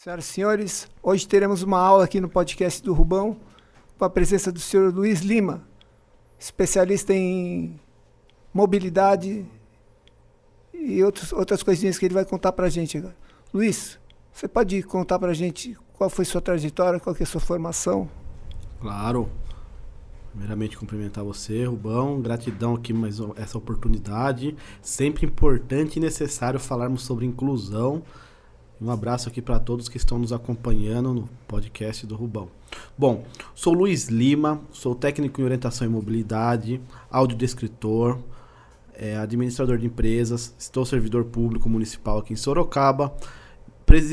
Senhoras e senhores, hoje teremos uma aula aqui no podcast do Rubão, com a presença do senhor Luiz Lima, especialista em mobilidade e outras coisinhas que ele vai contar para a gente agora. Luiz, você pode contar para a gente qual foi sua trajetória, qual que é a sua formação? Claro. Primeiramente, cumprimentar você, Rubão. Gratidão aqui mais essa oportunidade. Sempre importante e necessário falarmos sobre inclusão. Um abraço aqui para todos que estão nos acompanhando no podcast do Rubão. Bom, sou Luiz Lima, sou técnico em orientação e mobilidade, audiodescritor, administrador de empresas, estou servidor público municipal aqui em Sorocaba,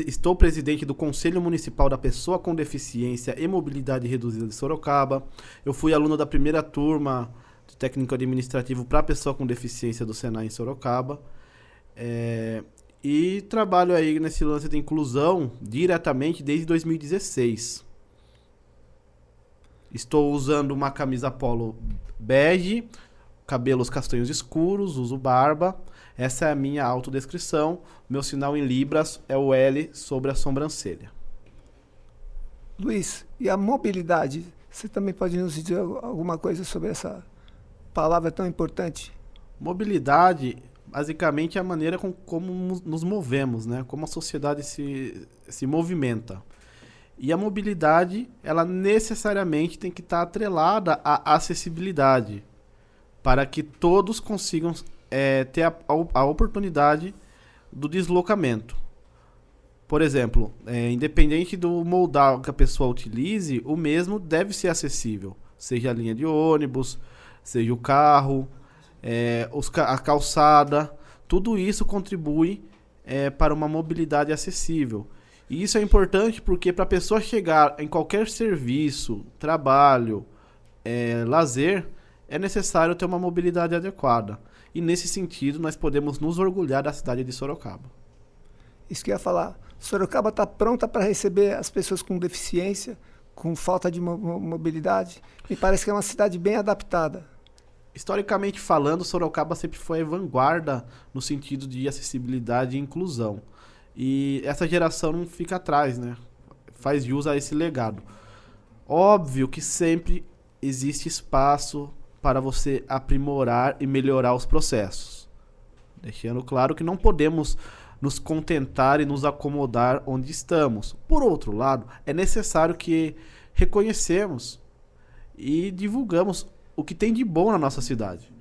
estou presidente do Conselho Municipal da Pessoa com Deficiência e Mobilidade Reduzida de Sorocaba. Eu fui aluno da primeira turma de técnico administrativo para pessoa com deficiência do Senai em Sorocaba. E trabalho aí nesse lance de inclusão diretamente desde 2016. Estou usando uma camisa polo bege, cabelos castanhos escuros, uso barba. Essa é a minha autodescrição. Meu sinal em libras é o L sobre a sobrancelha. Luiz, e a mobilidade? Você também pode nos dizer alguma coisa sobre essa palavra tão importante? Mobilidade, basicamente, é a maneira como nos movemos, né? Como a sociedade se movimenta. E a mobilidade, ela necessariamente tem que estar atrelada à acessibilidade, para que todos consigam ter a oportunidade do deslocamento. Por exemplo, independente do modal que a pessoa utilize, o mesmo deve ser acessível. Seja a linha de ônibus, seja o carro, a calçada, tudo isso contribui para uma mobilidade acessível. E isso é importante porque para a pessoa chegar em qualquer serviço, trabalho, lazer, é necessário ter uma mobilidade adequada. E nesse sentido, nós podemos nos orgulhar da cidade de Sorocaba. Isso que eu ia falar. Sorocaba está pronta para receber as pessoas com deficiência, com falta de mobilidade. Me parece que é uma cidade bem adaptada. Historicamente falando, Sorocaba sempre foi a vanguarda no sentido de acessibilidade e inclusão. E essa geração não fica atrás, né? Faz jus a esse legado. Óbvio que sempre existe espaço para você aprimorar e melhorar os processos. Deixando claro que não podemos nos contentar e nos acomodar onde estamos. Por outro lado, é necessário que reconhecemos e divulgamos o que tem de bom na nossa cidade.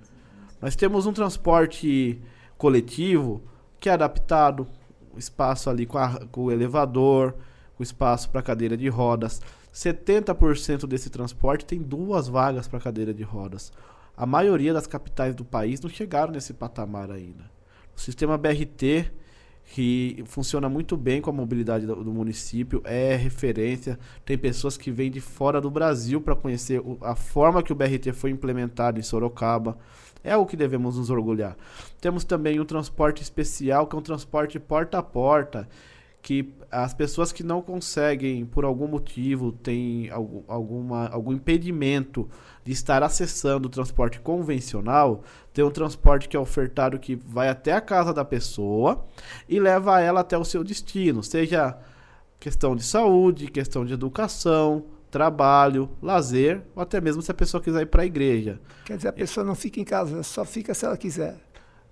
Nós temos um transporte coletivo que é adaptado, o espaço ali com o elevador, o espaço para cadeira de rodas. 70% desse transporte tem 2 vagas para cadeira de rodas. A maioria das capitais do país não chegaram nesse patamar ainda. O sistema BRT, que funciona muito bem com a mobilidade do município, é referência. Tem pessoas que vêm de fora do Brasil para conhecer a forma que o BRT foi implementado em Sorocaba. É algo que devemos nos orgulhar. Temos também o transporte especial, que é um transporte porta a porta, que as pessoas que não conseguem, por algum motivo, têm algum impedimento de estar acessando o transporte convencional, tem um transporte que é ofertado que vai até a casa da pessoa e leva ela até o seu destino, seja questão de saúde, questão de educação, trabalho, lazer, ou até mesmo se a pessoa quiser ir para a igreja. Quer dizer, a pessoa não fica em casa, só fica se ela quiser.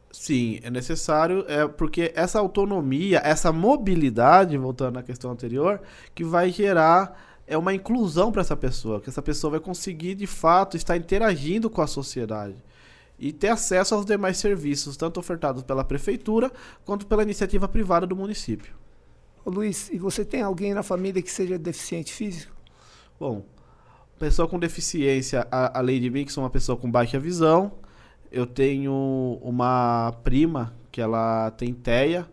Sim, é necessário, porque essa autonomia, essa mobilidade, voltando à questão anterior, que vai gerar uma inclusão para essa pessoa, que essa pessoa vai conseguir, de fato, estar interagindo com a sociedade e ter acesso aos demais serviços, tanto ofertados pela prefeitura, quanto pela iniciativa privada do município. Ô Luiz, e você tem alguém na família que seja deficiente físico? Bom, pessoa com deficiência, além de mim, que sou uma pessoa com baixa visão, eu tenho uma prima que ela tem TEA,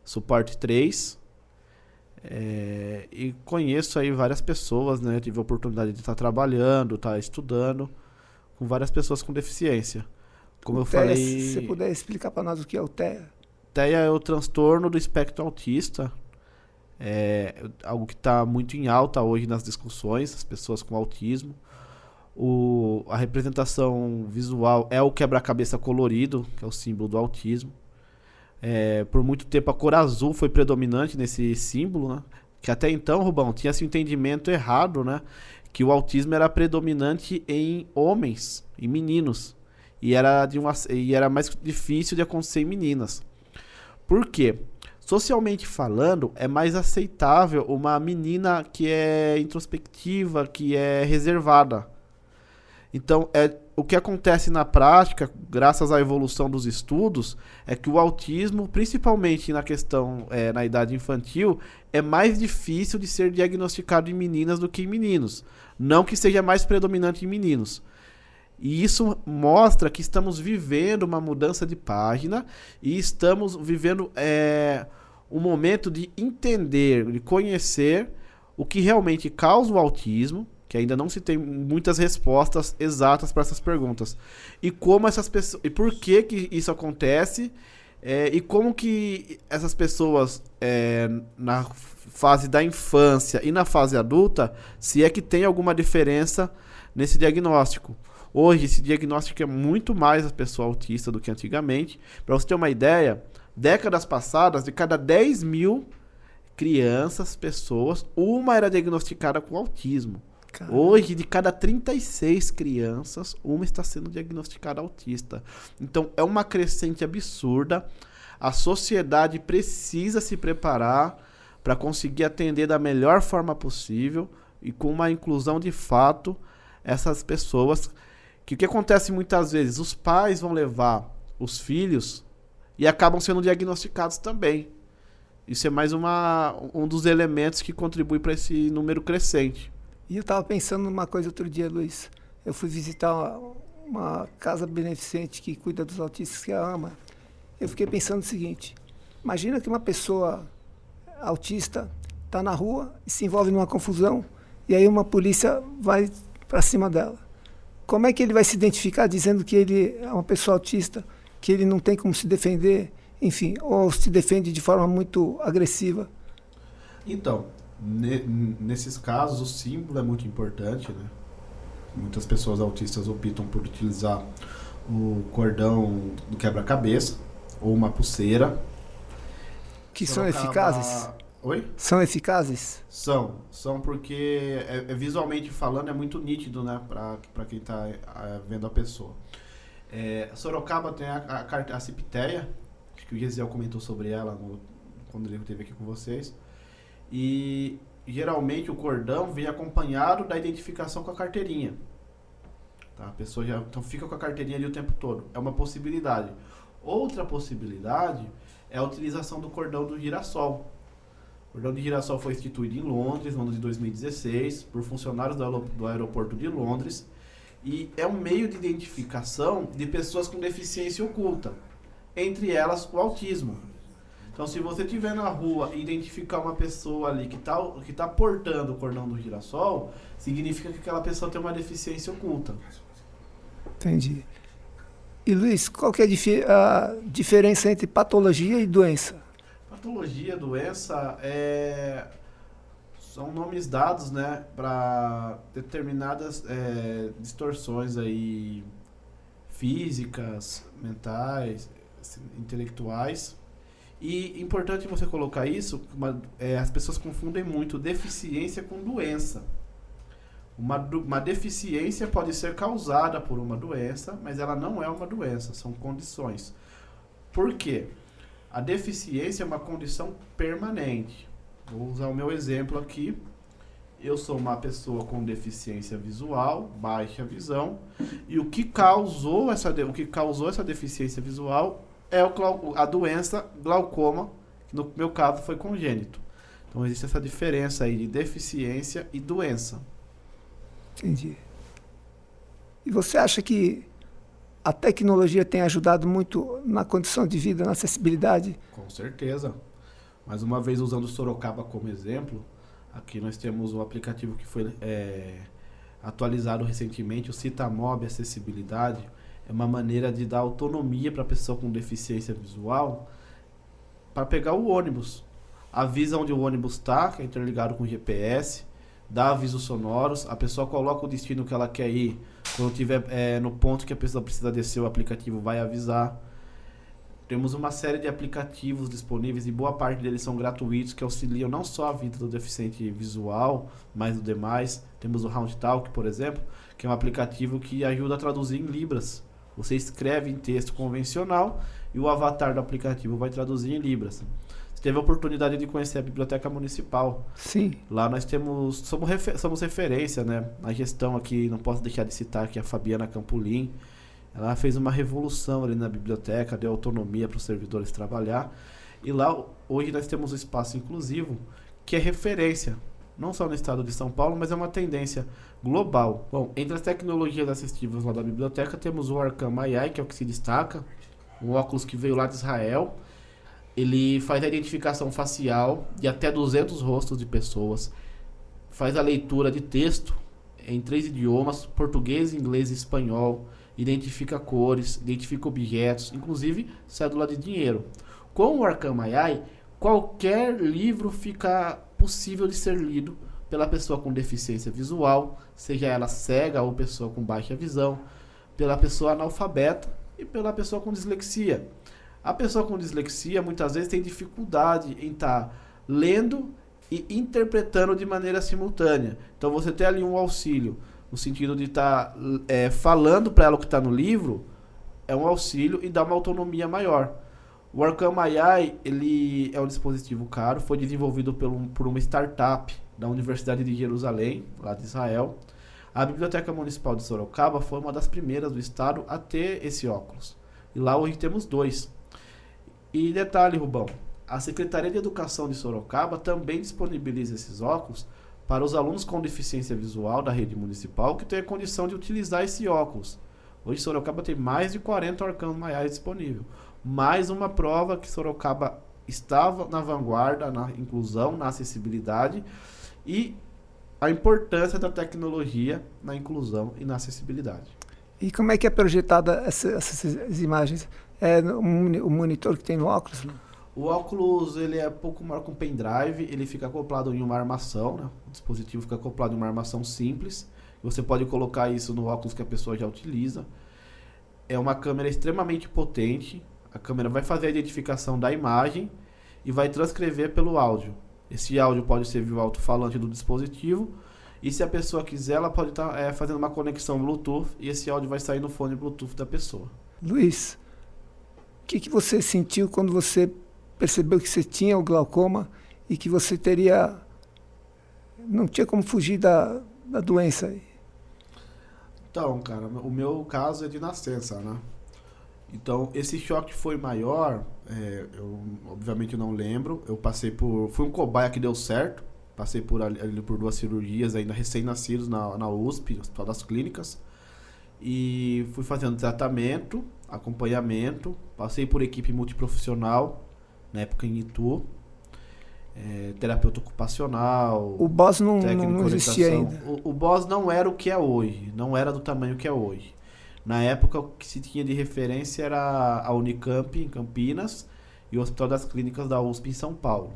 suporte 3, e conheço aí várias pessoas, né? Tive a oportunidade de estar trabalhando, estar estudando com várias pessoas com deficiência. Como eu falei... Se você puder explicar para nós o que é o TEA. TEA é o transtorno do espectro autista, algo que está muito em alta hoje nas discussões, as pessoas com autismo. A representação visual é o quebra-cabeça colorido, que é o símbolo do autismo. Por muito tempo a cor azul foi predominante nesse símbolo, né? Que até então, Rubão, tinha esse entendimento errado, né? Que o autismo era predominante em homens, em meninos. E era mais difícil de acontecer em meninas. Por quê? Socialmente falando, é mais aceitável uma menina que é introspectiva, que é reservada. Então, o que acontece na prática, graças à evolução dos estudos, é que o autismo, principalmente na questão na idade infantil, é mais difícil de ser diagnosticado em meninas do que em meninos. Não que seja mais predominante em meninos. E isso mostra que estamos vivendo uma mudança de página e estamos vivendo um momento de entender, de conhecer o que realmente causa o autismo, que ainda não se tem muitas respostas exatas para essas perguntas. E como essas pessoas, e por que isso acontece, e como que essas pessoas na fase da infância e na fase adulta, se é que tem alguma diferença nesse diagnóstico. Hoje, esse diagnóstico é muito mais a pessoa autista do que antigamente. Para você ter uma ideia, décadas passadas, de cada 10 mil crianças, pessoas, uma era diagnosticada com autismo. Caramba. Hoje, de cada 36 crianças, uma está sendo diagnosticada autista. Então, é uma crescente absurda. A sociedade precisa se preparar para conseguir atender da melhor forma possível e com uma inclusão de fato essas pessoas. Que o que acontece muitas vezes? Os pais vão levar os filhos e acabam sendo diagnosticados também. Isso é mais um dos elementos que contribui para esse número crescente. E eu estava pensando numa coisa outro dia, Luiz. Eu fui visitar uma casa beneficente que cuida dos autistas, que é a AMA. Eu fiquei pensando o seguinte: imagina que uma pessoa autista está na rua e se envolve numa confusão, e aí uma polícia vai para cima dela. Como é que ele vai se identificar dizendo que ele é uma pessoa autista, que ele não tem como se defender, enfim, ou se defende de forma muito agressiva? Então, nesses casos, o símbolo é muito importante, né? Muitas pessoas autistas optam por utilizar o cordão do quebra-cabeça ou uma pulseira. Que são eficazes? Oi? São eficazes? São porque visualmente falando é muito nítido, né, para quem está vendo a pessoa. Sorocaba tem a Cipiteia, acho que o Gesiel comentou sobre ela quando ele esteve aqui com vocês. E geralmente o cordão vem acompanhado da identificação com a carteirinha. Tá? A pessoa então fica com a carteirinha ali o tempo todo. É uma possibilidade. Outra possibilidade é a utilização do cordão do girassol. O cordão de girassol foi instituído em Londres, no ano de 2016, por funcionários do aeroporto de Londres, e é um meio de identificação de pessoas com deficiência oculta, entre elas o autismo. Então, se você estiver na rua e identificar uma pessoa ali que tá portando o cordão do girassol, significa que aquela pessoa tem uma deficiência oculta. Entendi. E Luiz, qual que é a diferença entre patologia e doença? Patologia, doença, são nomes dados, né, para determinadas distorções aí físicas, mentais, intelectuais. E importante você colocar isso, as pessoas confundem muito deficiência com doença. Uma deficiência pode ser causada por uma doença, mas ela não é uma doença, são condições. Por quê? A deficiência é uma condição permanente. Vou usar o meu exemplo aqui. Eu sou uma pessoa com deficiência visual, baixa visão, e o que causou essa deficiência visual é a doença glaucoma, que no meu caso foi congênito. Então existe essa diferença aí de deficiência e doença. Entendi. E você acha que a tecnologia tem ajudado muito na condição de vida, na acessibilidade? Com certeza. Mais uma vez, usando Sorocaba como exemplo, aqui nós temos um aplicativo que foi atualizado recentemente, o Citamob Acessibilidade. É uma maneira de dar autonomia para a pessoa com deficiência visual para pegar o ônibus. Avisa onde o ônibus está, que é interligado com o GPS, dá avisos sonoros, a pessoa coloca o destino que ela quer ir. Quando estiver no ponto que a pessoa precisa descer, o aplicativo vai avisar. Temos uma série de aplicativos disponíveis e boa parte deles são gratuitos que auxiliam não só a vida do deficiente visual, mas do demais. Temos o RoundTalk, por exemplo, que é um aplicativo que ajuda a traduzir em Libras. Você escreve em texto convencional e o avatar do aplicativo vai traduzir em Libras. Você teve a oportunidade de conhecer a Biblioteca Municipal. Sim. Lá nós somos referência, né? Na gestão aqui, não posso deixar de citar aqui a Fabiana Campolin. Ela fez uma revolução ali na biblioteca, deu autonomia para os servidores trabalhar. E lá, hoje, nós temos um espaço inclusivo que é referência, não só no estado de São Paulo, mas é uma tendência global. Bom, entre as tecnologias assistivas lá da biblioteca, temos o Arkham AI, que é o que se destaca, um óculos que veio lá de Israel. Ele faz a identificação facial de até 200 rostos de pessoas, faz a leitura de texto em 3 idiomas, português, inglês e espanhol, identifica cores, identifica objetos, inclusive cédula de dinheiro. Com o Arkham AI, qualquer livro fica possível de ser lido pela pessoa com deficiência visual, seja ela cega ou pessoa com baixa visão, pela pessoa analfabeta e pela pessoa com dislexia. A pessoa com dislexia muitas vezes tem dificuldade em estar lendo e interpretando de maneira simultânea. Então você tem ali um auxílio no sentido de estar falando para ela o que está no livro, é um auxílio e dá uma autonomia maior. O Arkham AI, ele é um dispositivo caro, foi desenvolvido por uma startup da Universidade de Jerusalém, lá de Israel. A Biblioteca Municipal de Sorocaba foi uma das primeiras do estado a ter esse óculos. E lá hoje temos 2. E detalhe, Rubão, a Secretaria de Educação de Sorocaba também disponibiliza esses óculos para os alunos com deficiência visual da rede municipal que têm a condição de utilizar esse óculos. Hoje Sorocaba tem mais de 40 Arkham AI disponíveis. Mais uma prova que Sorocaba estava na vanguarda, na inclusão, na acessibilidade e a importância da tecnologia na inclusão e na acessibilidade. E como é que é projetada essas imagens? É o monitor que tem no óculos? Né? O óculos ele é pouco maior que um pendrive, ele fica acoplado em uma armação, né? O dispositivo fica acoplado em uma armação simples. Você pode colocar isso no óculos que a pessoa já utiliza. É uma câmera extremamente potente. A câmera vai fazer a identificação da imagem e vai transcrever pelo áudio. Esse áudio pode ser via alto-falante do dispositivo. E se a pessoa quiser, ela pode estar fazendo uma conexão Bluetooth e esse áudio vai sair no fone Bluetooth da pessoa. Luiz, o que você sentiu quando você percebeu que você tinha o glaucoma e que você não tinha como fugir da doença aí? Então, cara, o meu caso é de nascença, né? Então, esse choque foi maior, eu obviamente não lembro, fui um cobaia que deu certo, passei por 2 cirurgias ainda recém-nascidos na USP, Hospital das Clínicas, e fui fazendo tratamento, acompanhamento, passei por equipe multiprofissional, na época em Itu, terapeuta ocupacional, o BOS não técnico existia ainda. O BOS não era o que é hoje, não era do tamanho que é hoje. Na época, o que se tinha de referência era a Unicamp, em Campinas, e o Hospital das Clínicas da USP, em São Paulo.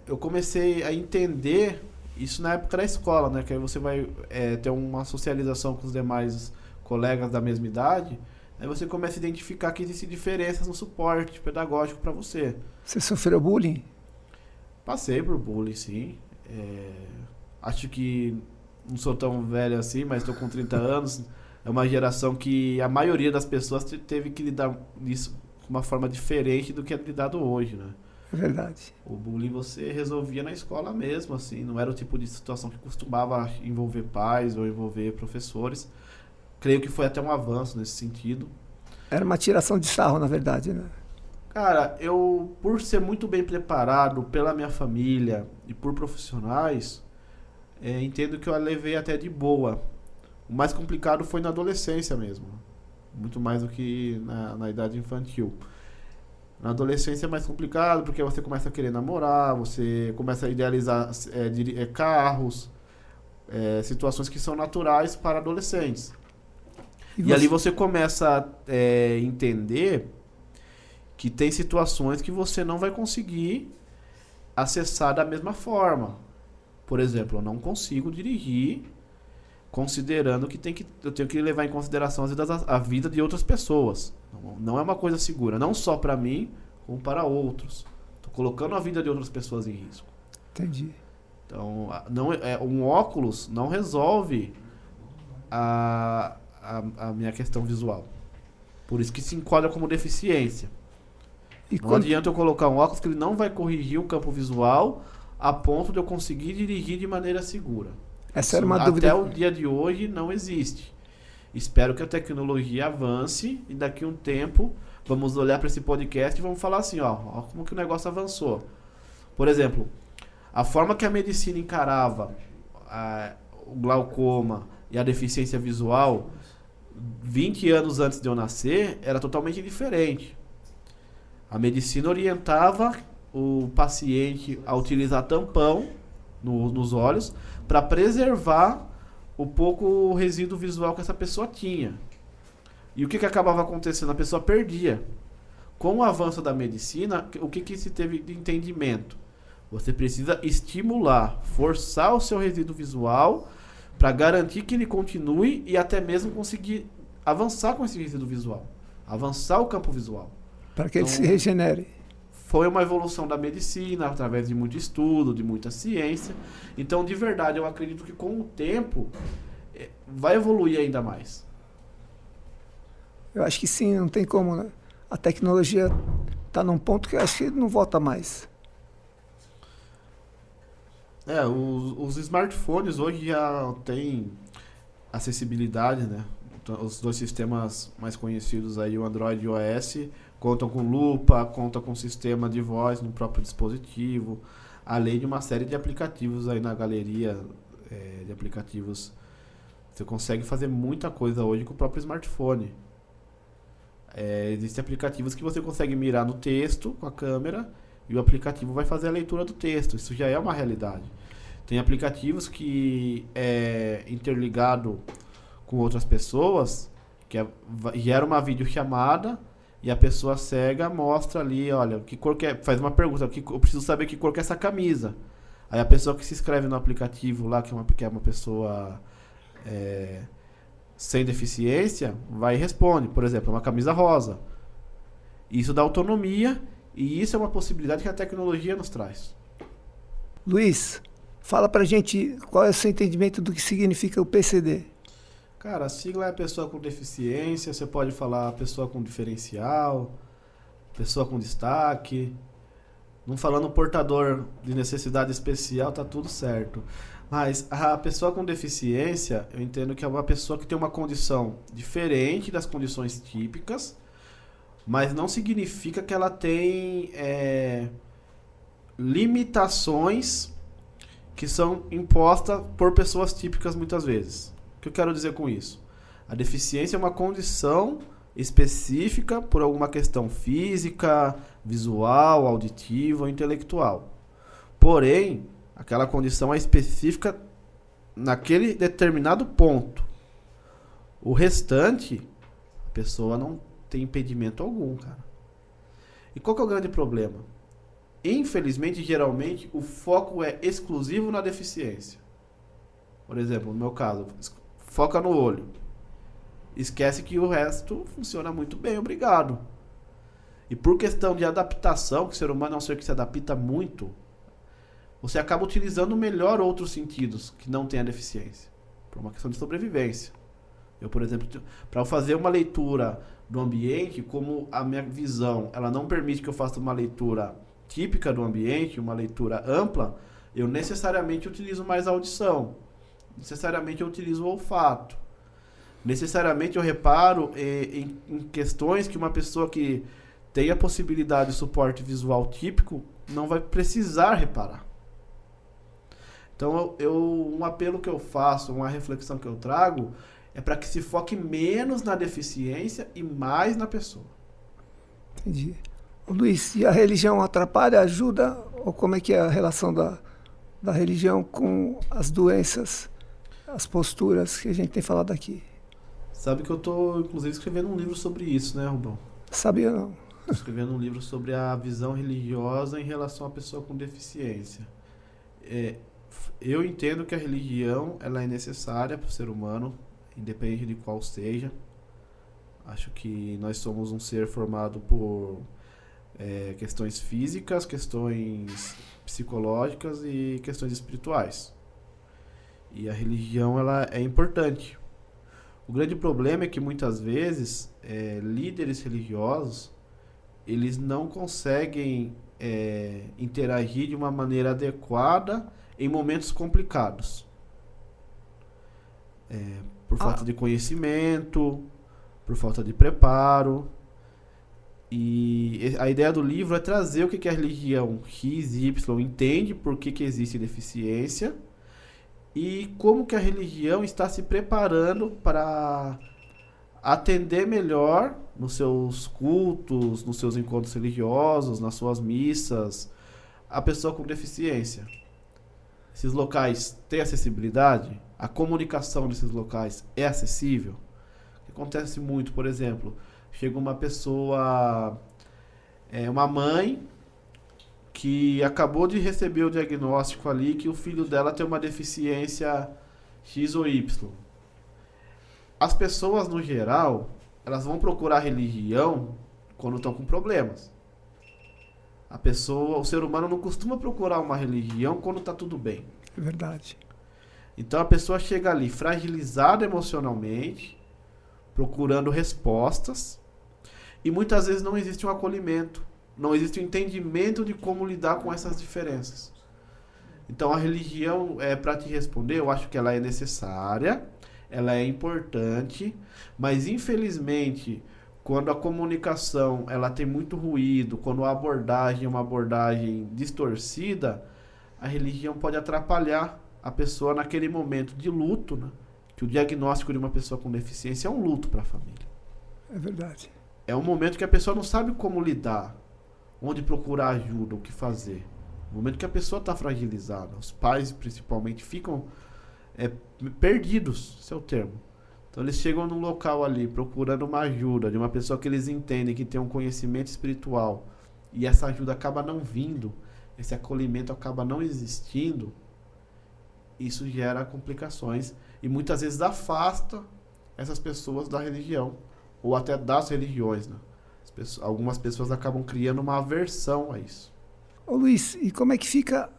Eu comecei a entender isso na época da escola, né? Que aí você vai ter uma socialização com os demais colegas da mesma idade, aí você começa a identificar que existem diferenças no suporte pedagógico para você. Você sofreu bullying? Passei por bullying, sim. Acho que não sou tão velho assim, mas estou com 30 anos. É uma geração que a maioria das pessoas teve que lidar isso de uma forma diferente do que é lidado hoje, né? É verdade. O bullying você resolvia na escola mesmo, assim. Não era o tipo de situação que costumava envolver pais ou envolver professores. Creio que foi até um avanço nesse sentido. Era uma tiração de sarro, na verdade, né? Cara, eu, por ser muito bem preparado pela minha família e por profissionais, entendo que eu a levei até de boa. O mais complicado foi na adolescência mesmo. Muito mais do que na idade infantil. Na adolescência é mais complicado porque você começa a querer namorar, você começa a idealizar carros, situações que são naturais para adolescentes. E ali você começa a entender que tem situações que você não vai conseguir acessar da mesma forma. Por exemplo, eu não consigo dirigir considerando que eu tenho que levar em consideração a vida de outras pessoas. Não é uma coisa segura, não só para mim, como para outros. Estou colocando a vida de outras pessoas em risco. Entendi. Então, um óculos não resolve a minha questão visual. Por isso que se enquadra como deficiência. E Não adianta eu colocar um óculos que ele não vai corrigir o campo visual a ponto de eu conseguir dirigir de maneira segura. Essa era Isso, uma dúvida. até o dia de hoje não existe. Espero que a tecnologia avance e daqui a um tempo vamos olhar para esse podcast e vamos falar assim, ó como que o negócio avançou. Por exemplo, a forma que a medicina encarava o glaucoma e a deficiência visual 20 anos antes de eu nascer era totalmente diferente. A medicina orientava o paciente a utilizar tampão nos olhos para preservar o pouco resíduo visual que essa pessoa tinha. E o que acabava acontecendo? A pessoa perdia. Com o avanço da medicina, o que se teve de entendimento? Você precisa estimular, forçar o seu resíduo visual para garantir que ele continue e até mesmo conseguir avançar com esse resíduo visual. Avançar o campo visual. Para que ele se regenere. Foi uma evolução da medicina, através de muito estudo, de muita ciência. Então, de verdade, eu acredito que com o tempo vai evoluir ainda mais. Eu acho que sim, não tem como, né? A tecnologia está num ponto que eu acho que não volta mais. Os smartphones hoje já têm acessibilidade, né? Os dois sistemas mais conhecidos aí, o Android e o iOS, contam com lupa, contam com sistema de voz no próprio dispositivo, além de uma série de aplicativos aí na galeria de aplicativos. Você consegue fazer muita coisa hoje com o próprio smartphone. Existem aplicativos que você consegue mirar no texto com a câmera e o aplicativo vai fazer a leitura do texto. Isso já é uma realidade. Tem aplicativos que é interligado com outras pessoas, que gera uma videochamada e a pessoa cega mostra ali, olha, que cor que é, faz uma pergunta, eu preciso saber que cor que é essa camisa. Aí a pessoa que se inscreve no aplicativo lá, que é uma pessoa sem deficiência, vai e responde, por exemplo, uma camisa rosa. Isso dá autonomia e isso é uma possibilidade que a tecnologia nos traz. Luiz, fala pra gente qual é o seu entendimento do que significa o PCD. Cara, a sigla é a pessoa com deficiência, você pode falar pessoa com diferencial, pessoa com destaque. Não falando portador de necessidade especial, tá tudo certo. Mas a pessoa com deficiência, eu entendo que é uma pessoa que tem uma condição diferente das condições típicas, mas não significa que ela tem limitações que são impostas por pessoas típicas muitas vezes. O que eu quero dizer com isso? A deficiência é uma condição específica por alguma questão física, visual, auditiva ou intelectual. Porém, aquela condição é específica naquele determinado ponto. O restante, a pessoa não tem impedimento algum, cara. E qual que é o grande problema? Infelizmente, geralmente, o foco é exclusivo na deficiência. Por exemplo, no meu caso, foca no olho. Esquece que o resto funciona muito bem, obrigado. E por questão de adaptação, que o ser humano é um ser que se adapta muito, você acaba utilizando melhor outros sentidos que não têm a deficiência. Por uma questão de sobrevivência. Eu, por exemplo, para fazer uma leitura do ambiente, como a minha visão ela não permite que eu faça uma leitura típica do ambiente, uma leitura ampla, eu necessariamente utilizo mais a audição. Necessariamente eu utilizo o olfato. Necessariamente eu reparo em questões que uma pessoa que tem a possibilidade de suporte visual típico não vai precisar reparar. Então, um apelo que eu faço, uma reflexão que eu trago, é para que se foque menos na deficiência e mais na pessoa. Entendi. Luiz, e a religião atrapalha, ajuda? Ou como é que é a relação da religião com as doenças, as posturas que a gente tem falado aqui? Sabe que eu estou, inclusive, escrevendo um livro sobre isso, né, Rubão? Sabia não. Estou escrevendo um livro sobre a visão religiosa em relação à pessoa com deficiência. Eu entendo que a religião ela é necessária para o ser humano, independente de qual seja. Acho que nós somos um ser formado por questões físicas, questões psicológicas e questões espirituais. E a religião ela é importante. O grande problema é que muitas vezes líderes religiosos eles não conseguem interagir de uma maneira adequada em momentos complicados. Por falta de conhecimento, por falta de preparo. E a ideia do livro é trazer o que a religião X e Y entende, por que existe deficiência e como que a religião está se preparando para atender melhor nos seus cultos, nos seus encontros religiosos, nas suas missas, a pessoa com deficiência. Esses locais têm acessibilidade? A comunicação desses locais é acessível? O que acontece muito, por exemplo, chega uma pessoa, uma mãe que acabou de receber o diagnóstico ali que o filho dela tem uma deficiência X ou Y. As pessoas, no geral, elas vão procurar religião quando estão com problemas. O ser humano não costuma procurar uma religião quando está tudo bem. É verdade. Então a pessoa chega ali fragilizada emocionalmente, procurando respostas, e muitas vezes não existe um acolhimento, não existe um entendimento de como lidar com essas diferenças. Então a religião, para te responder, eu acho que ela é necessária, ela é importante, mas infelizmente, quando a comunicação ela tem muito ruído, quando a abordagem é uma abordagem distorcida, a religião pode atrapalhar a pessoa naquele momento de luto, né? Que o diagnóstico de uma pessoa com deficiência é um luto para a família. É verdade. É um momento que a pessoa não sabe como lidar, onde procurar ajuda, o que fazer. No momento que a pessoa está fragilizada, os pais principalmente ficam perdidos, esse é o termo. Então eles chegam num local ali procurando uma ajuda de uma pessoa que eles entendem que tem um conhecimento espiritual e essa ajuda acaba não vindo, esse acolhimento acaba não existindo, isso gera complicações e muitas vezes afasta essas pessoas da religião ou até das religiões, né? Algumas pessoas acabam criando uma aversão a isso. Ô Luiz, e como é que fica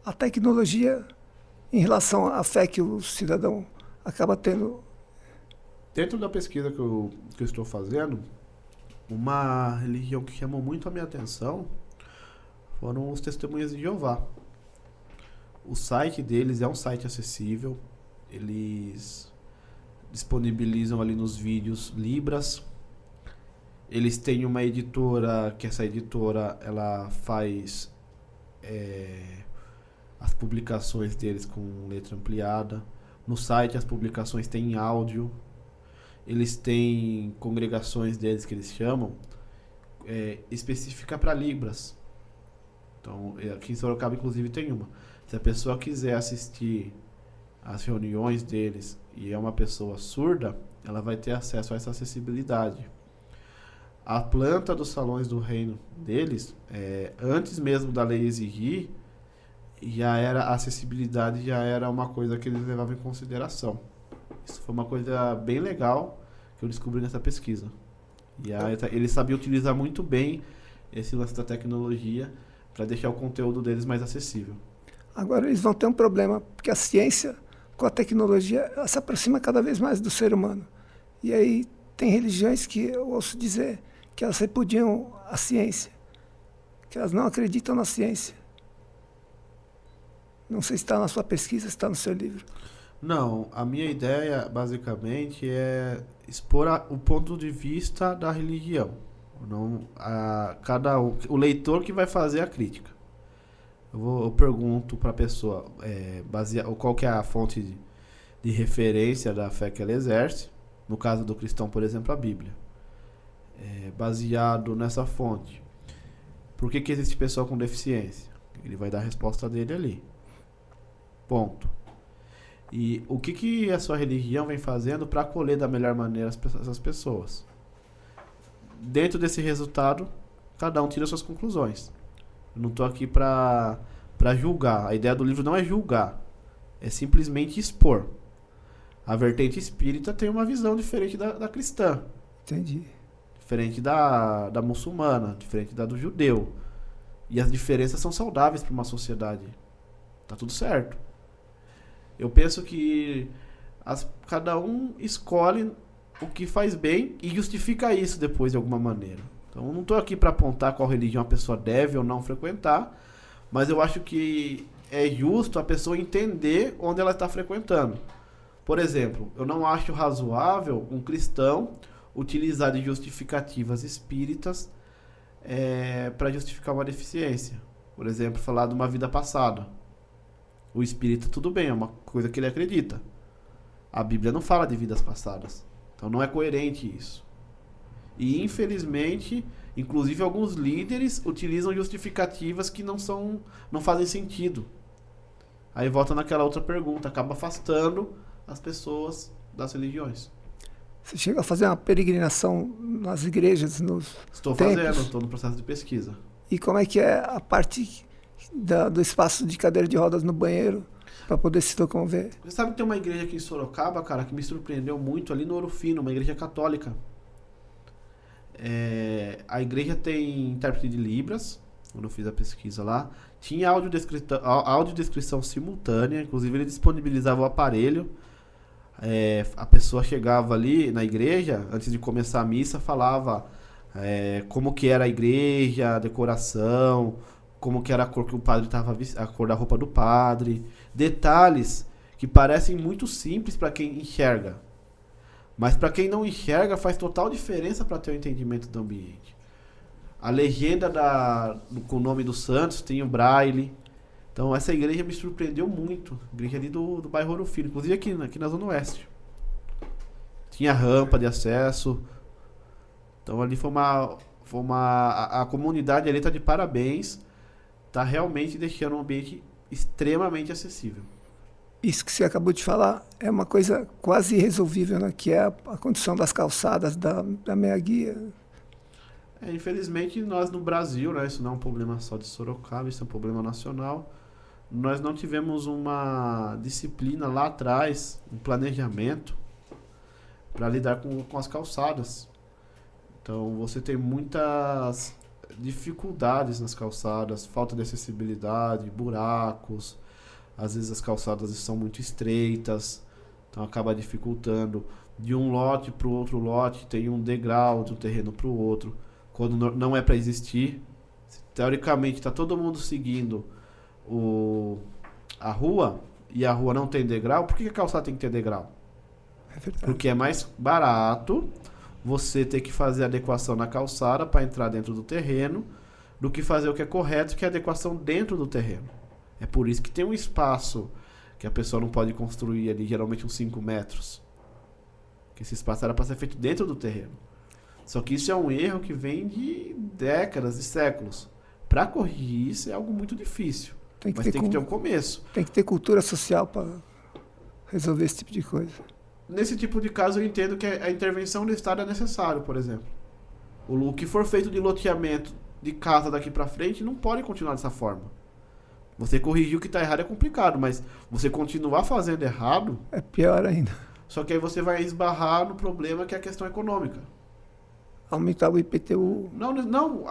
a tecnologia em relação à fé que o cidadão acaba tendo? Dentro da pesquisa que eu estou fazendo, uma religião que chamou muito a minha atenção foram os Testemunhas de Jeová. O site deles é um site acessível, eles disponibilizam ali nos vídeos Libras. Eles têm uma editora, que essa editora ela faz as publicações deles com letra ampliada. No site as publicações têm áudio. Eles têm congregações deles que eles chamam específica para Libras. Então aqui em Sorocaba inclusive tem uma. Se a pessoa quiser assistir às reuniões deles e é uma pessoa surda, ela vai ter acesso a essa acessibilidade. A planta dos salões do reino deles, antes mesmo da lei exigir, a acessibilidade já era uma coisa que eles levavam em consideração. Isso foi uma coisa bem legal que eu descobri nessa pesquisa. E eles sabiam utilizar muito bem esse lance da tecnologia para deixar o conteúdo deles mais acessível. Agora eles vão ter um problema, porque a ciência, com a tecnologia, ela se aproxima cada vez mais do ser humano. E aí tem religiões que eu ouço dizer que elas repudiam a ciência, que elas não acreditam na ciência. Não sei se está na sua pesquisa, se está no seu livro. Não, a minha ideia basicamente é expor o ponto de vista da religião. Não, o leitor que vai fazer a crítica. Eu pergunto para a pessoa qual que é a fonte de referência da fé que ela exerce. No caso do cristão, por exemplo, a Bíblia. Baseado nessa fonte. Por que existe pessoa com deficiência? Ele vai dar a resposta dele ali. Ponto. E o que a sua religião vem fazendo para acolher da melhor maneira essas pessoas? Dentro desse resultado, cada um tira suas conclusões. Eu não estou aqui para julgar. A ideia do livro não é julgar. É simplesmente expor. A vertente espírita tem uma visão diferente da cristã. Entendi. Diferente da muçulmana, diferente da do judeu. E as diferenças são saudáveis para uma sociedade. Tá tudo certo. Eu penso que cada um escolhe o que faz bem e justifica isso depois de alguma maneira. Então eu não estou aqui para apontar qual religião a pessoa deve ou não frequentar, mas eu acho que é justo a pessoa entender onde ela está frequentando. Por exemplo, eu não acho razoável um cristão utilizar de justificativas espíritas para justificar uma deficiência. Por exemplo, falar de uma vida passada. O espírita, tudo bem, é uma coisa que ele acredita. A Bíblia não fala de vidas passadas. Então não é coerente isso. E infelizmente, inclusive alguns líderes utilizam justificativas que não fazem sentido. Aí volta naquela outra pergunta, acaba afastando as pessoas das religiões. Você chega a fazer uma peregrinação nas igrejas, nos Estou templos? fazendo, estou no processo de pesquisa. E como é que é a parte do espaço de cadeira de rodas no banheiro para poder se locomover? Você sabe que tem uma igreja aqui em Sorocaba, cara, que me surpreendeu muito, ali no Ouro Fino, uma igreja católica. A igreja tem intérprete de Libras, quando eu fiz a pesquisa lá. Tinha audiodescrição simultânea, inclusive ele disponibilizava o aparelho. A pessoa chegava ali na igreja, antes de começar a missa, falava como que era a igreja, a decoração, como que era a cor que o padre estava, a cor da roupa do padre. Detalhes que parecem muito simples para quem enxerga. Mas para quem não enxerga faz total diferença para ter o entendimento do ambiente. A legenda com o nome dos santos tem o braille. Então essa igreja me surpreendeu muito. Igreja ali do bairro Ouro Fino, inclusive aqui na Zona Oeste. Tinha rampa de acesso. Então ali foi a comunidade ali tá de parabéns. Tá realmente deixando um ambiente extremamente acessível. Isso que você acabou de falar é uma coisa quase irresolvível, né? Que é a condição das calçadas da meia guia. Infelizmente nós no Brasil, né, isso não é um problema só de Sorocaba, isso é um problema nacional. Nós não tivemos uma disciplina lá atrás, um planejamento para lidar com as calçadas. Então você tem muitas dificuldades nas calçadas, falta de acessibilidade, buracos. Às vezes as calçadas são muito estreitas, então acaba dificultando. De um lote para o outro lote tem um degrau de um terreno para o outro, quando não é para existir. Teoricamente está todo mundo seguindo a rua, e a rua não tem degrau. Por que a calçada tem que ter degrau? É verdade. Porque é mais barato você ter que fazer adequação na calçada para entrar dentro do terreno, do que fazer o que é correto, que é a adequação dentro do terreno. É por isso que tem um espaço que a pessoa não pode construir ali, geralmente uns 5 metros. Que esse espaço era para ser feito dentro do terreno. Só que isso é um erro que vem de décadas e séculos. Para corrigir isso é algo muito difícil. Mas tem que ter um começo. Tem que ter cultura social para resolver esse tipo de coisa. Nesse tipo de caso eu entendo que a intervenção do Estado é necessário, por exemplo. O que for feito de loteamento de casa daqui para frente não pode continuar dessa forma. Você corrigir o que está errado é complicado, mas você continuar fazendo errado... é pior ainda. Só que aí você vai esbarrar no problema que é a questão econômica. Aumentar o IPTU. Não.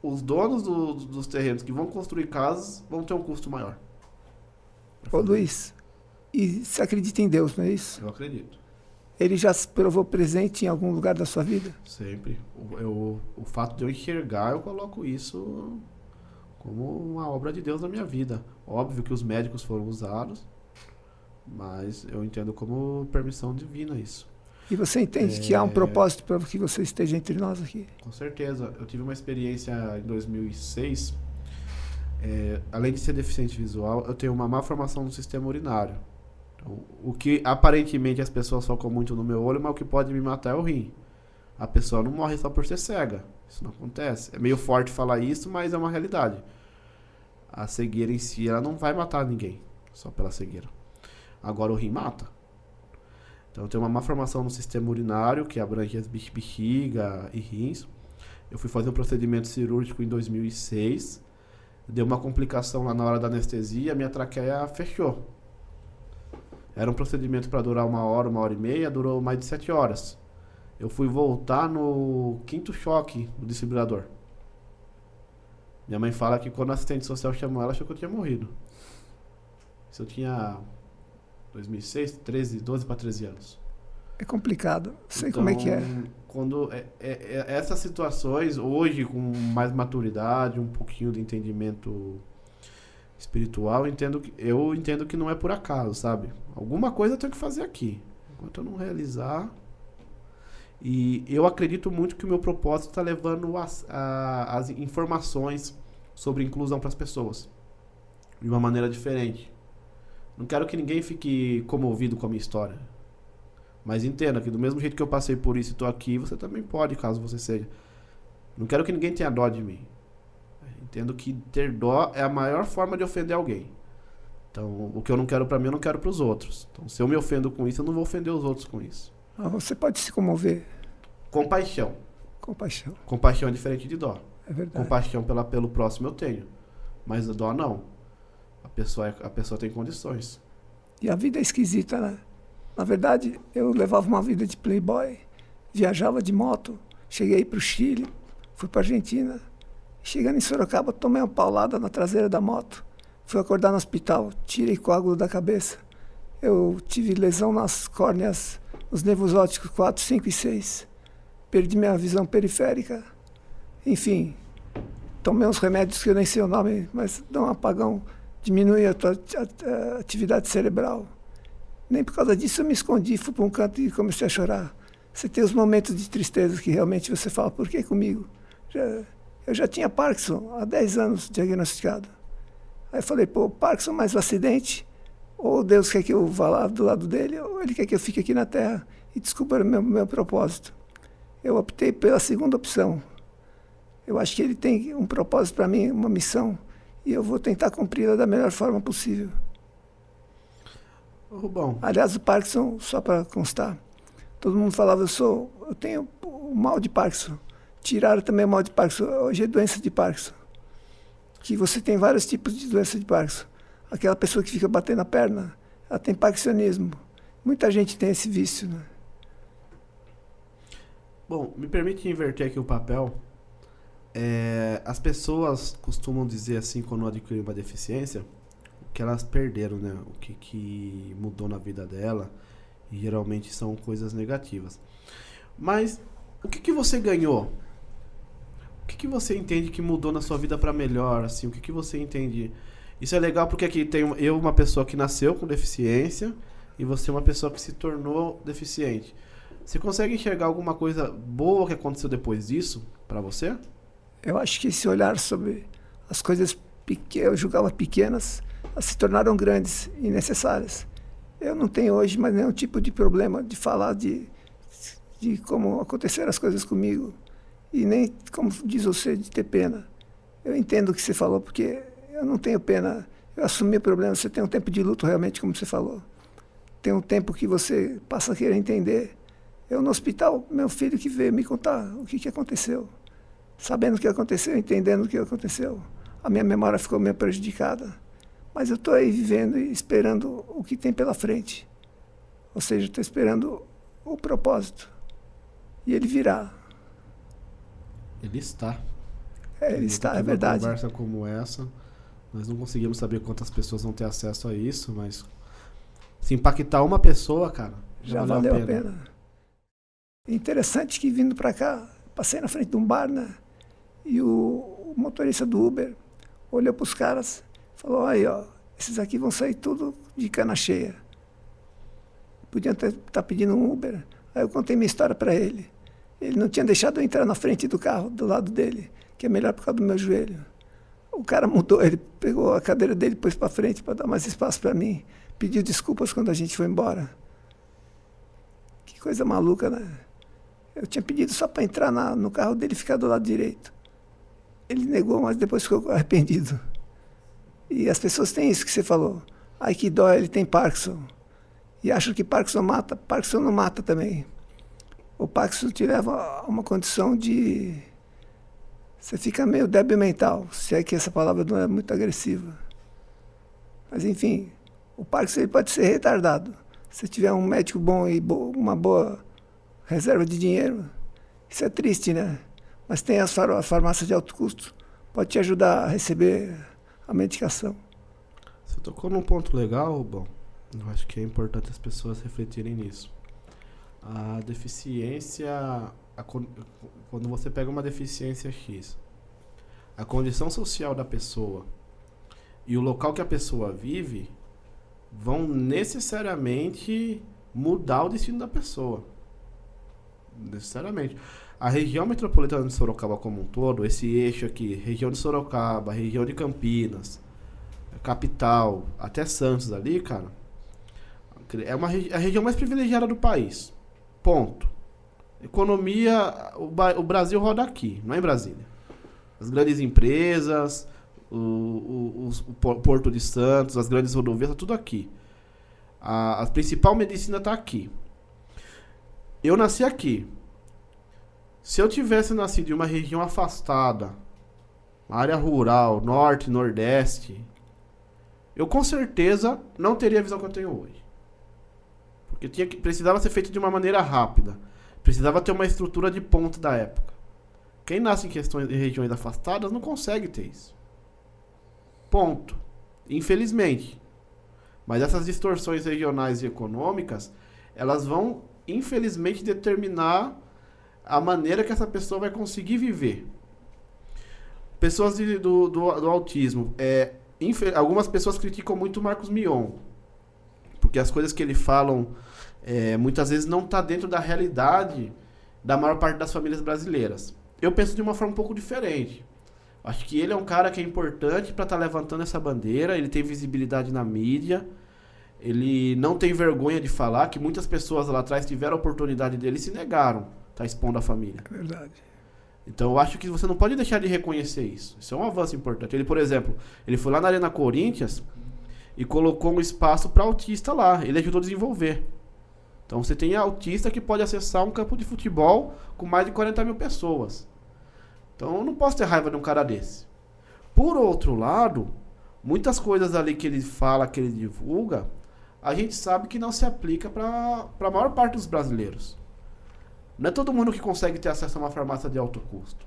Os donos dos terrenos que vão construir casas vão ter um custo maior. Ô Luiz, e você acredita em Deus, não é isso? Eu acredito. Ele já se provou presente em algum lugar da sua vida? Sempre. O fato de eu enxergar, eu coloco isso como uma obra de Deus na minha vida. Óbvio que os médicos foram usados, mas eu entendo como permissão divina isso. E você entende que há um propósito para que você esteja entre nós aqui? Com certeza. Eu tive uma experiência em 2006. Além de ser deficiente visual, eu tenho uma má formação no sistema urinário. Então, o que aparentemente as pessoas focam muito no meu olho, mas o que pode me matar é o rim. A pessoa não morre só por ser cega. Isso não acontece. É meio forte falar isso, mas é uma realidade. A cegueira em si, ela não vai matar ninguém só pela cegueira. Agora o rim mata. Então eu tenho uma má formação no sistema urinário, que abrange as bexiga e rins. Eu fui fazer um procedimento cirúrgico em 2006. Deu uma complicação lá na hora da anestesia, minha traqueia fechou. Era um procedimento para durar 1 hora e meia, durou mais de 7 horas. Eu fui voltar no 5º choque do desfibrilador. Minha mãe fala que quando a assistente social chamou ela, achou que eu tinha morrido. Isso eu tinha 2006, 12 para 13 anos. É complicado. Sei como é que é. Quando essas situações, hoje, com mais maturidade, um pouquinho de entendimento espiritual, eu entendo que não é por acaso, sabe? Alguma coisa eu tenho que fazer aqui. Enquanto eu não realizar... E eu acredito muito que o meu propósito está levando as informações sobre inclusão para as pessoas. De uma maneira diferente. Não quero que ninguém fique comovido com a minha história. Mas entenda que do mesmo jeito que eu passei por isso e estou aqui, você também pode, caso você seja. Não quero que ninguém tenha dó de mim. Entendo que ter dó é a maior forma de ofender alguém. Então, o que eu não quero para mim, eu não quero para os outros. Então, se eu me ofendo com isso, eu não vou ofender os outros com isso. Você pode se comover. Compaixão. Compaixão. Compaixão é diferente de dó. É verdade. Compaixão pelo próximo eu tenho. Mas a dó não. A pessoa tem condições. E a vida é esquisita, né? Na verdade, eu levava uma vida de playboy, viajava de moto, cheguei para o Chile, fui para a Argentina. Chegando em Sorocaba, tomei uma paulada na traseira da moto. Fui acordar no hospital, tirei coágulo da cabeça. Eu tive lesão nas córneas, nos nervos ópticos 4, 5 e 6. Perdi minha visão periférica. Enfim, tomei uns remédios que eu nem sei o nome, mas dão um apagão, diminui a atividade cerebral. Nem por causa disso eu me escondi, fui para um canto e comecei a chorar. Você tem os momentos de tristeza que realmente você fala, por que comigo? Eu já tinha Parkinson há 10 anos diagnosticado. Aí eu falei, Parkinson mais o acidente, ou Deus quer que eu vá lá do lado dele, ou Ele quer que eu fique aqui na Terra e descubra meu propósito. Eu optei pela segunda opção. Eu acho que Ele tem um propósito para mim, uma missão, e eu vou tentar cumpri-la da melhor forma possível. Rubão. Aliás, o Parkinson, só para constar, todo mundo falava, eu tenho o mal de Parkinson. Tiraram também o mal de Parkinson. Hoje é doença de Parkinson. Que você tem vários tipos de doença de Parkinson. Aquela pessoa que fica batendo a perna, ela tem parkinsonismo. Muita gente tem esse vício, né? Bom, me permite inverter aqui o papel. As pessoas costumam dizer assim, quando adquirem uma deficiência, que elas perderam, né? O que mudou na vida dela. E geralmente são coisas negativas. Mas o que você ganhou? O que você entende que mudou na sua vida para melhor? Assim, o que você entende? Isso é legal porque aqui tem eu, uma pessoa que nasceu com deficiência, e você, uma pessoa que se tornou deficiente. Você consegue enxergar alguma coisa boa que aconteceu depois disso para você? Eu acho que esse olhar sobre as coisas que eu julgava pequenas, elas se tornaram grandes e necessárias. Eu não tenho hoje mais nenhum tipo de problema de falar de como aconteceram as coisas comigo. E nem, como diz você, de ter pena. Eu entendo o que você falou, porque eu não tenho pena. Eu assumi o problema. Você tem um tempo de luto, realmente, como você falou. Tem um tempo que você passa a querer entender. Eu, no hospital, meu filho que veio me contar o que aconteceu. Sabendo o que aconteceu, entendendo o que aconteceu. A minha memória ficou meio prejudicada. Mas eu estou aí vivendo e esperando o que tem pela frente. Ou seja, estou esperando o propósito. E ele virá. Ele está. Ele está, é verdade. Uma conversa como essa, nós não conseguimos saber quantas pessoas vão ter acesso a isso, mas se impactar uma pessoa, cara, já valeu a pena. Interessante que vindo para cá, passei na frente de um bar, né? E o motorista do Uber olhou para os caras, falou, aí, ó, esses aqui vão sair tudo de cana cheia. Podiam estar pedindo um Uber. Aí eu contei minha história para ele. Ele não tinha deixado eu entrar na frente do carro, do lado dele, que é melhor por causa do meu joelho. O cara mudou, ele pegou a cadeira dele e pôs para frente para dar mais espaço para mim. Pediu desculpas quando a gente foi embora. Que coisa maluca, né? Eu tinha pedido só para entrar no carro dele e ficar do lado direito. Ele negou, mas depois ficou arrependido. E as pessoas têm isso que você falou. Ai, que dó, ele tem Parkinson. E acham que Parkinson mata. Parkinson não mata também. O Parkinson te leva a uma condição de... Você fica meio débil mental, se é que essa palavra não é muito agressiva. Mas, enfim, o Parkinson ele pode ser retardado. Se tiver um médico bom e uma boa reserva de dinheiro, isso é triste, né? Mas tem as farmácias de alto custo, pode te ajudar a receber a medicação. Você tocou num ponto legal, Rubão. Eu acho que é importante as pessoas refletirem nisso. A deficiência, quando você pega uma deficiência X, a condição social da pessoa e o local que a pessoa vive vão necessariamente mudar o destino da pessoa. Necessariamente. A região metropolitana de Sorocaba como um todo, esse eixo aqui, região de Sorocaba, região de Campinas, capital, até Santos ali, cara, é a região mais privilegiada do país. Ponto. Economia, o Brasil roda aqui, não é em Brasília. As grandes empresas, o Porto de Santos, as grandes rodovias, tá tudo aqui. A principal medicina está aqui. Eu nasci aqui. Se eu tivesse nascido em uma região afastada, uma área rural, norte, nordeste, eu com certeza não teria a visão que eu tenho hoje. Porque precisava ser feito de uma maneira rápida. Precisava ter uma estrutura de ponta da época. Quem nasce em regiões afastadas não consegue ter isso. Ponto. Infelizmente. Mas essas distorções regionais e econômicas, elas vão, infelizmente, determinar a maneira que essa pessoa vai conseguir viver. Pessoas do autismo. Algumas pessoas criticam muito o Marcos Mion, porque as coisas que ele falam muitas vezes não está dentro da realidade da maior parte das famílias brasileiras. Eu penso de uma forma um pouco diferente. Acho que ele é um cara que é importante para estar levantando essa bandeira, ele tem visibilidade na mídia, ele não tem vergonha de falar, que muitas pessoas lá atrás tiveram a oportunidade dele e se negaram, tá expondo a família. É verdade. Então eu acho que você não pode deixar de reconhecer isso. Isso é um avanço importante. Ele, por exemplo, ele foi lá na Arena Corinthians e colocou um espaço para autista lá. Ele ajudou a desenvolver. Então você tem autista que pode acessar um campo de futebol com mais de 40 mil pessoas. Então eu não posso ter raiva de um cara desse. Por outro lado, muitas coisas ali que ele fala, que ele divulga, a gente sabe que não se aplica para a maior parte dos brasileiros. Não é todo mundo que consegue ter acesso a uma farmácia de alto custo.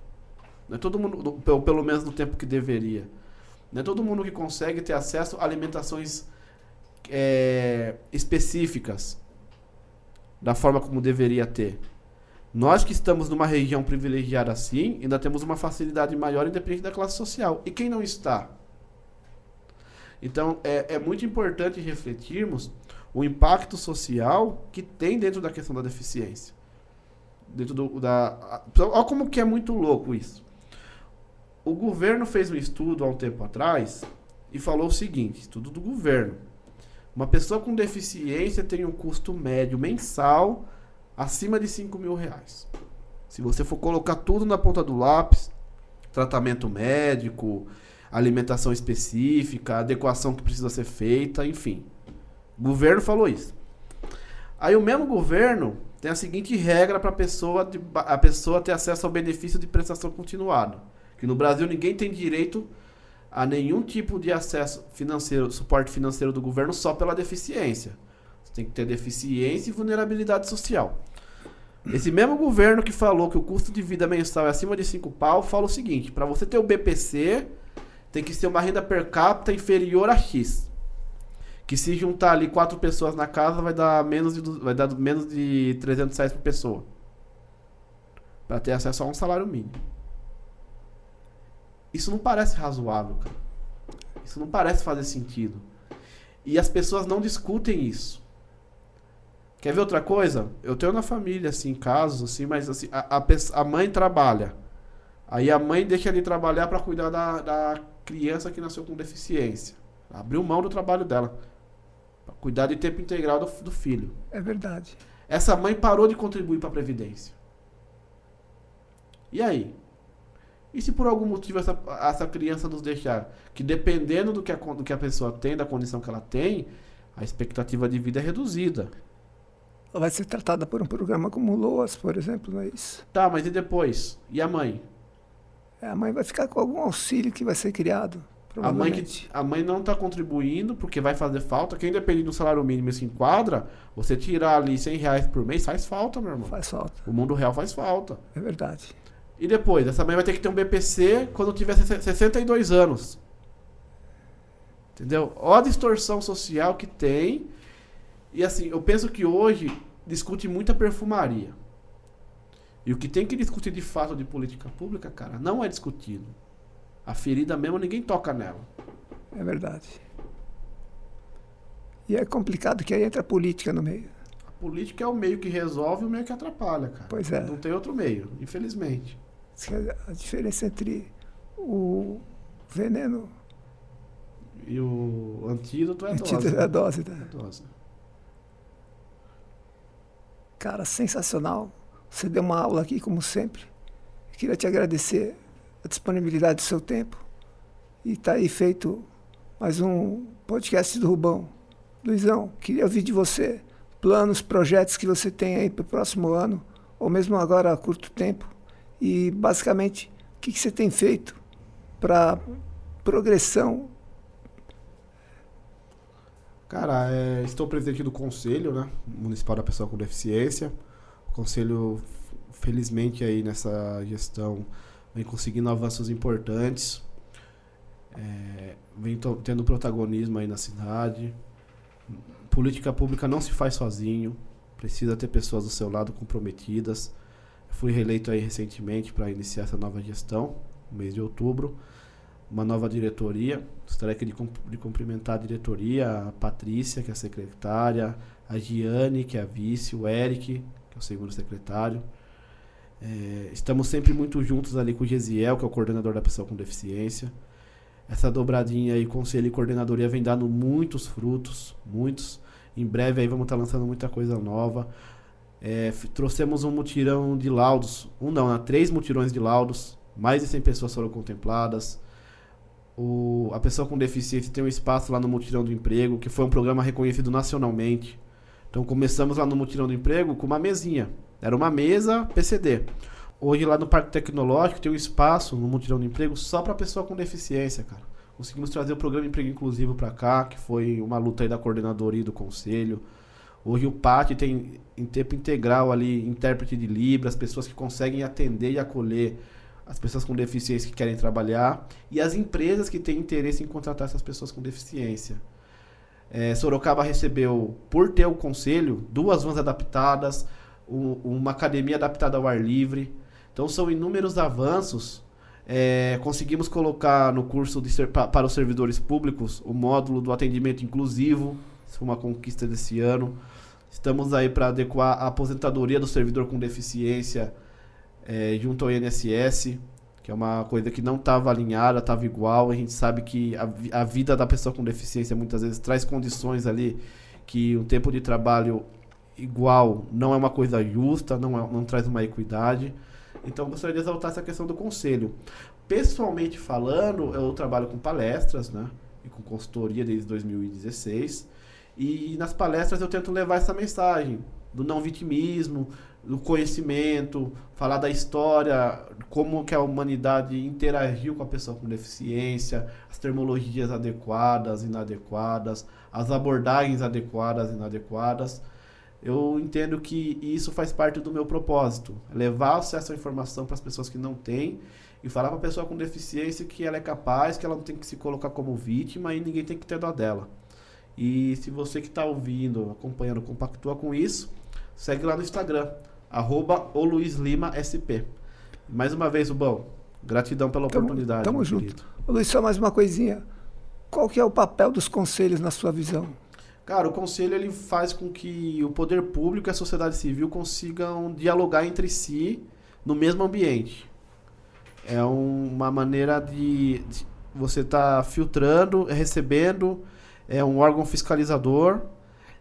Não é todo mundo, pelo menos no tempo que deveria. Não é todo mundo que consegue ter acesso a alimentações específicas da forma como deveria ter. Nós que estamos numa região privilegiada assim, ainda temos uma facilidade maior independente da classe social. E quem não está? Então, é muito importante refletirmos o impacto social que tem dentro da questão da deficiência. Olha como que é muito louco isso. O governo fez um estudo há um tempo atrás e falou o seguinte, estudo do governo. Uma pessoa com deficiência tem um custo médio mensal acima de R$5.000. Se você for colocar tudo na ponta do lápis, tratamento médico, alimentação específica, adequação que precisa ser feita, enfim. O governo falou isso. Aí o mesmo governo tem a seguinte regra para a pessoa ter acesso ao benefício de prestação continuada. Que no Brasil ninguém tem direito a nenhum tipo de acesso financeiro, suporte financeiro do governo só pela deficiência. Você tem que ter deficiência e vulnerabilidade social. Esse mesmo governo que falou que o custo de vida mensal é acima de R$5 fala o seguinte, para você ter o BPC, tem que ser uma renda per capita inferior a X. Que se juntar ali 4 pessoas na casa vai dar menos de R$300 por pessoa. Para ter acesso a um salário mínimo. Isso não parece razoável, cara. Isso não parece fazer sentido. E as pessoas não discutem isso. Quer ver outra coisa? Eu tenho na família, assim, casos, assim, mas assim, a mãe trabalha. Aí a mãe deixa de trabalhar para cuidar da criança que nasceu com deficiência. Abriu mão do trabalho dela. Para cuidar de tempo integral do filho. É verdade. Essa mãe parou de contribuir para a Previdência. E aí? E se por algum motivo essa criança nos deixar que dependendo do que a pessoa tem, da condição que ela tem, a expectativa de vida é reduzida. Ela vai ser tratada por um programa como LOAS, por exemplo, não é isso? Tá, mas e depois? E a mãe? A mãe vai ficar com algum auxílio que vai ser criado Provavelmente. A mãe não está contribuindo porque vai fazer falta. Quem depende do salário mínimo e se enquadra, você tirar ali R$100 por mês faz falta, meu irmão. Faz falta. O mundo real faz falta. É verdade. E depois, essa mãe vai ter que ter um BPC quando tiver 62 anos. Entendeu? Olha a distorção social que tem. E assim, eu penso que hoje discute muita perfumaria. E o que tem que discutir de fato de política pública, cara, não é discutido. A ferida mesmo, ninguém toca nela. É verdade. E é complicado que aí entra a política no meio. A política é o meio que resolve e o meio que atrapalha, cara. Pois é. Não tem outro meio, infelizmente. A diferença entre o veneno E o antídoto é a e dose. a dose. Né? É a dose. Cara, sensacional. Você deu uma aula aqui, como sempre. Eu queria te agradecer a disponibilidade do seu tempo. E está aí feito mais um podcast do Rubão. Luizão, queria ouvir de você planos, projetos que você tem aí para o próximo ano, ou mesmo agora a curto tempo. E, basicamente, o que você tem feito para progressão? Cara, estou presidente do Conselho, né, Municipal da Pessoa com Deficiência. O Conselho, felizmente, aí nessa gestão, vem conseguindo avanços importantes. Vem tendo protagonismo aí na cidade. Política pública não se faz sozinho. Precisa ter pessoas do seu lado comprometidas. Fui reeleito aí recentemente para iniciar essa nova gestão, no mês de outubro. Uma nova diretoria. Gostaria aqui de cumprimentar a diretoria, a Patrícia, que é a secretária, a Giane, que é a vice, o Eric, que é o segundo secretário. Estamos sempre muito juntos ali com o Gesiel, que é o coordenador da pessoa com deficiência. Essa dobradinha aí, conselho e coordenadoria, vem dando muitos frutos, muitos. Em breve aí vamos estar lançando muita coisa nova. Trouxemos um mutirão de laudos, 3 mutirões de laudos, mais de 100 pessoas foram contempladas. A pessoa com deficiência tem um espaço lá no Mutirão do Emprego, que foi um programa reconhecido nacionalmente. Então começamos lá no Mutirão do Emprego com uma mesinha, era uma mesa PCD. Hoje lá no Parque Tecnológico tem um espaço no Mutirão do Emprego só para pessoa com deficiência, cara. Conseguimos trazer o programa Emprego Inclusivo para cá, que foi uma luta aí da coordenadoria e do conselho. Hoje o PAT tem em tempo integral ali intérprete de Libras, pessoas que conseguem atender e acolher as pessoas com deficiência que querem trabalhar e as empresas que têm interesse em contratar essas pessoas com deficiência. Sorocaba recebeu, por ter o conselho, 2 vans adaptadas, uma academia adaptada ao ar livre. Então são inúmeros avanços. Conseguimos colocar no curso para os servidores públicos o módulo do atendimento inclusivo. Isso foi uma conquista desse ano. Estamos aí para adequar a aposentadoria do servidor com deficiência junto ao INSS, que é uma coisa que não estava alinhada, estava igual. A gente sabe que a vida da pessoa com deficiência muitas vezes traz condições ali que um tempo de trabalho igual não é uma coisa justa, não traz uma equidade. Então, gostaria de exaltar essa questão do conselho. Pessoalmente falando, eu trabalho com palestras, né, e com consultoria desde 2016. E nas palestras eu tento levar essa mensagem do não vitimismo, do conhecimento, falar da história, como que a humanidade interagiu com a pessoa com deficiência, as terminologias adequadas, inadequadas, as abordagens adequadas, inadequadas. Eu entendo que isso faz parte do meu propósito, levar acesso à informação para as pessoas que não têm e falar para a pessoa com deficiência que ela é capaz, que ela não tem que se colocar como vítima e ninguém tem que ter dó dela. E se você que está ouvindo, acompanhando, compactua com isso, segue lá no Instagram, @oluizlimasp. Mais uma vez, Rubão, gratidão pela oportunidade. Tamo junto. Ô, Luiz, só mais uma coisinha. Qual que é o papel dos conselhos na sua visão? Cara, o conselho ele faz com que o poder público e a sociedade civil consigam dialogar entre si no mesmo ambiente. É uma maneira de você estar filtrando, recebendo, é um órgão fiscalizador,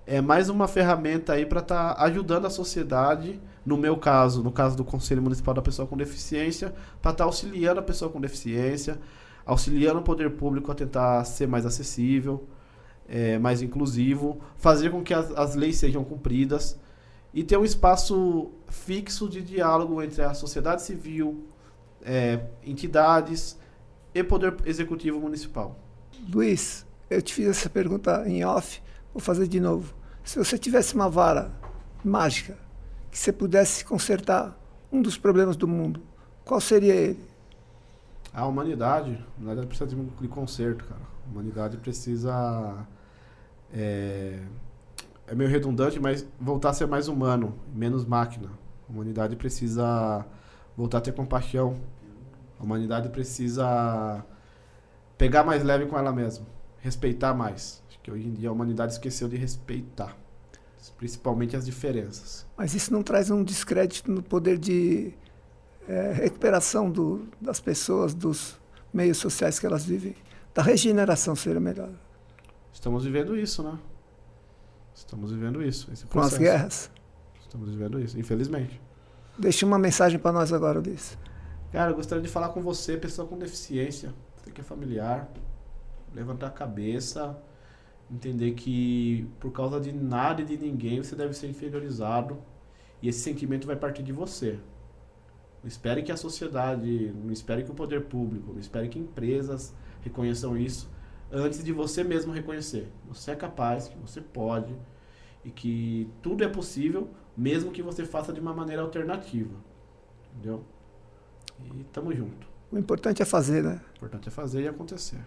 é mais uma ferramenta aí para estar ajudando a sociedade, no meu caso, no caso do Conselho Municipal da Pessoa com Deficiência, para estar auxiliando a pessoa com deficiência, auxiliando o poder público a tentar ser mais acessível, mais inclusivo, fazer com que as leis sejam cumpridas e ter um espaço fixo de diálogo entre a sociedade civil, entidades e poder executivo municipal. Luiz, eu te fiz essa pergunta em off, vou fazer de novo. Se você tivesse uma vara mágica, que você pudesse consertar um dos problemas do mundo, qual seria ele? A humanidade precisa de conserto, cara. A humanidade precisa... É meio redundante, mas voltar a ser mais humano, menos máquina. A humanidade precisa voltar a ter compaixão. A humanidade precisa pegar mais leve com ela mesma. Respeitar mais. Acho que hoje em dia a humanidade esqueceu de respeitar. Principalmente as diferenças. Mas isso não traz um descrédito no poder de recuperação das pessoas, dos meios sociais que elas vivem? Da regeneração seria melhor. Estamos vivendo isso, né? Estamos vivendo isso. Esse Com as guerras? Estamos vivendo isso, infelizmente. Deixa uma mensagem para nós agora, Luiz. Cara, eu gostaria de falar com você, pessoa com deficiência, você que é familiar, levantar a cabeça, entender que por causa de nada e de ninguém você deve ser inferiorizado e esse sentimento vai partir de você. Não espere que a sociedade, não espere que o poder público, não espere que empresas reconheçam isso antes de você mesmo reconhecer. Você é capaz, que você pode e que tudo é possível, mesmo que você faça de uma maneira alternativa. Entendeu? E tamo junto. O importante é fazer, né? O importante é fazer e acontecer.